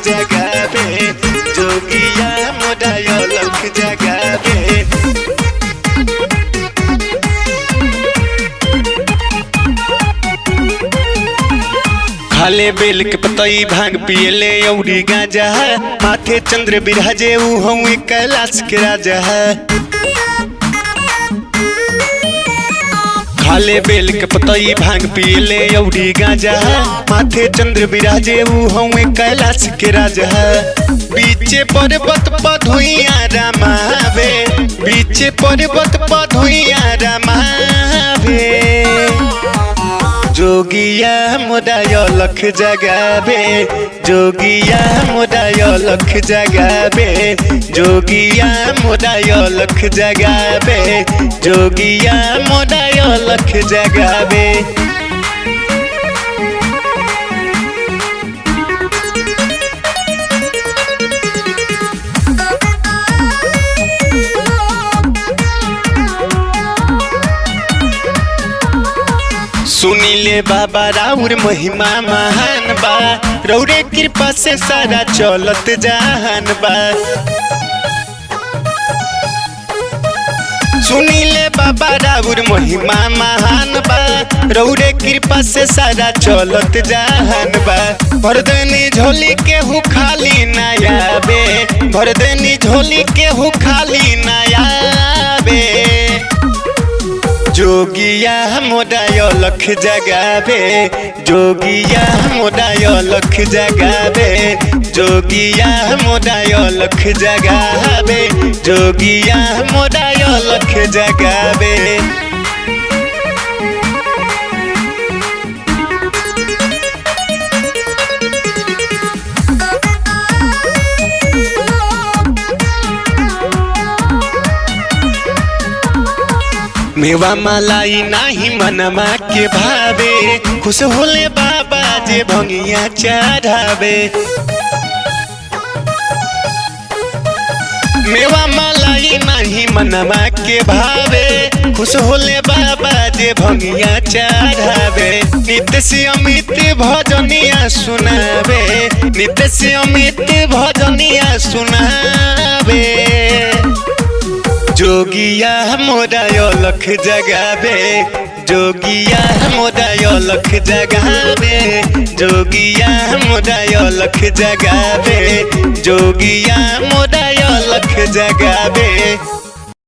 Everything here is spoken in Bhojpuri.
जगावे जोगिया मोरा अलख जगावे। खाले बेल के पतई भांग पियले औरी गांजा है, माथे चंद्र बिराजे ऊ हूँ कैलाश के राजा है। खाले बेल के पतई भांग पियले औरी गांजा है, माथे चंद्र बिराजे ऊ हूँ कैलाश के राजा है। बीचे पर्वत पधुइया रमावे, बीचे पर्वत पधुइया रमावे जोगिया मोरा अलख जगावे जोगिया मोरा अलख जगावे जोगिया मोरा अलख जगावे जोगिया मोरा अलख जगावे। सुनीले बाबा राउर महिमा महान बा, रौरे कृपा से सारा चलत जहान बा। सुनीले बाबा राउर महिमा महान बा, रौरे कृपा से सारा चलत जहान बा। भरदनी झोली केहू खाली ना आवे, भरदनी झोली केहू खाली ना आवे जोगिया मोरा अलख जगावे जोगिया मोरा अलख जगावे जोगिया मोरा अलख जगावे जोगिया मोरा अलख जगावे। मेवा मलाई नाही मनमा के भावे, खुश होले बाबा जे भंगिया चढ़ावे। मेवा मलाई नाही मनमा के भावे, खुश होले बाबा जे भंगिया चढ़ावे। नित्य से अमित भजनिया सुनावे, नित्य से अमित भजनिया सुनावे जोगिया मोरा अलख जगावे जोगिया मोरा अलख जगावे जोगिया मोरा अलख जगावे जोगिया मोरा अलख जगावे।